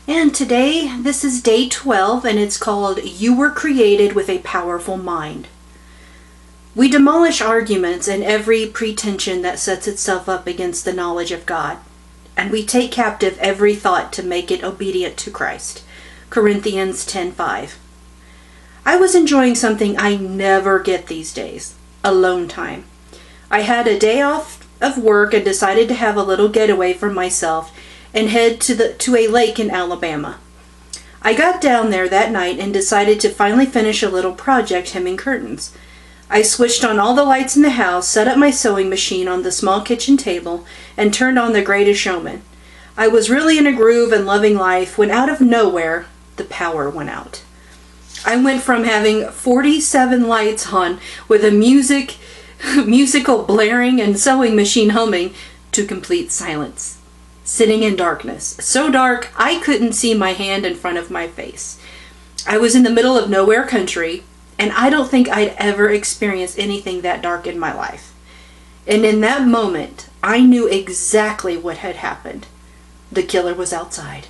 And today, this is day 12, and it's called You Were Created with a Powerful Mind. We demolish arguments and every pretension that sets itself up against the knowledge of God, and we take captive every thought to make it obedient to Christ. Corinthians 10:5. I was enjoying something I never get these days, alone time. I had a day off of work and decided to have a little getaway for myself and head to a lake in Alabama. I got down there that night and decided to finally finish a little project hemming curtains. I switched on all the lights in the house, set up my sewing machine on the small kitchen table, and turned on The Greatest Showman. I was really in a groove and loving life when out of nowhere, the power went out. I went from having 47 lights on with a musical blaring and sewing machine humming to complete silence. Sitting in darkness, so dark I couldn't see my hand in front of my face. I was in the middle of nowhere country, and I don't think I'd ever experienced anything that dark in my life. And in that moment, I knew exactly what had happened. The killer was outside.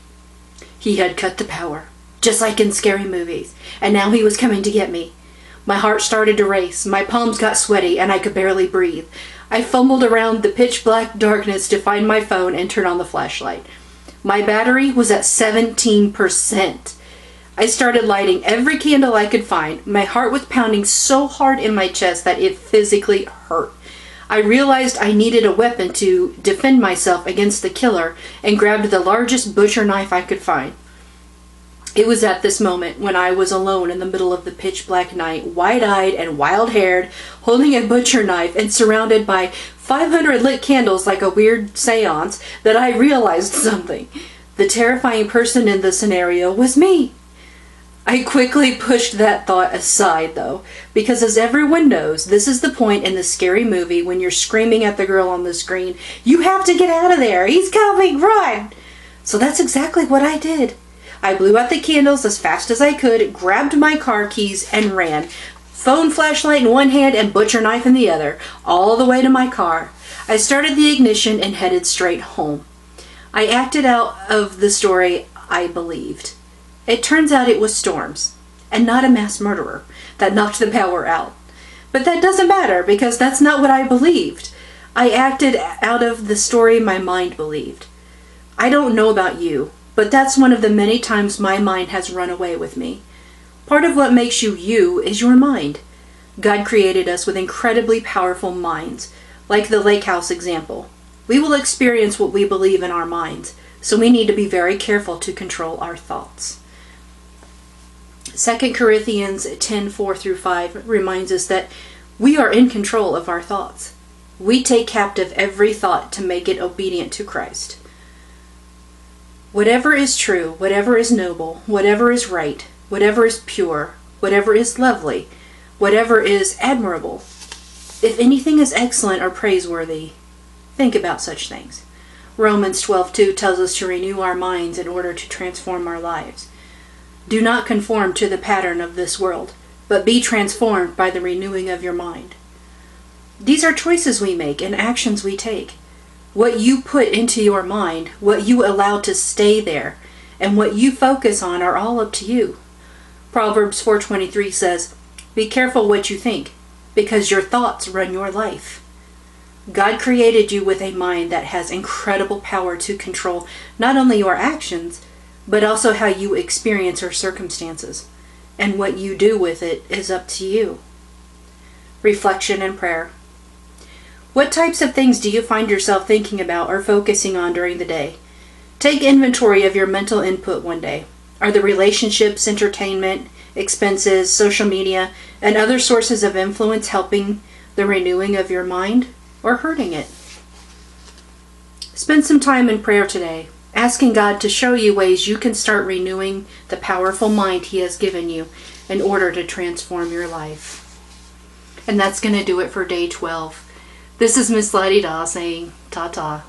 He had cut the power, just like in scary movies, and now he was coming to get me. My heart started to race, my palms got sweaty, and I could barely breathe. I fumbled around the pitch black darkness to find my phone and turn on the flashlight. My battery was at 17%. I started lighting every candle I could find. My heart was pounding so hard in my chest that it physically hurt. I realized I needed a weapon to defend myself against the killer and grabbed the largest butcher knife I could find. It was at this moment when I was alone in the middle of the pitch black night, wide-eyed and wild-haired, holding a butcher knife and surrounded by 500 lit candles like a weird seance, that I realized something. The terrifying person in the scenario was me. I quickly pushed that thought aside, though, because as everyone knows, this is the point in the scary movie when you're screaming at the girl on the screen, "You have to get out of there! He's coming! Run!" So that's exactly what I did. I blew out the candles as fast as I could, grabbed my car keys, and ran. Phone flashlight in one hand and butcher knife in the other, all the way to my car. I started the ignition and headed straight home. I acted out of the story I believed. It turns out it was storms, and not a mass murderer, that knocked the power out. But that doesn't matter, because that's not what I believed. I acted out of the story my mind believed. I don't know about you, but that's one of the many times my mind has run away with me. Part of what makes you you is your mind. God created us with incredibly powerful minds, like the lake house example. We will experience what we believe in our minds, so we need to be very careful to control our thoughts. 2 Corinthians 10:4-5 reminds us that we are in control of our thoughts. We take captive every thought to make it obedient to Christ. Whatever is true, whatever is noble, whatever is right, whatever is pure, whatever is lovely, whatever is admirable, if anything is excellent or praiseworthy, think about such things. Romans 12:2 tells us to renew our minds in order to transform our lives. Do not conform to the pattern of this world, but be transformed by the renewing of your mind. These are choices we make and actions we take. What you put into your mind, what you allow to stay there, and what you focus on are all up to you. Proverbs 4:23 says, "Be careful what you think, because your thoughts run your life." God created you with a mind that has incredible power to control not only your actions, but also how you experience your circumstances. And what you do with it is up to you. Reflection and prayer. What types of things do you find yourself thinking about or focusing on during the day? Take inventory of your mental input one day. Are the relationships, entertainment, expenses, social media, and other sources of influence helping the renewing of your mind or hurting it? Spend some time in prayer today, asking God to show you ways you can start renewing the powerful mind He has given you in order to transform your life. And that's going to do it for day 12. This is Miss La-di-da saying ta-ta.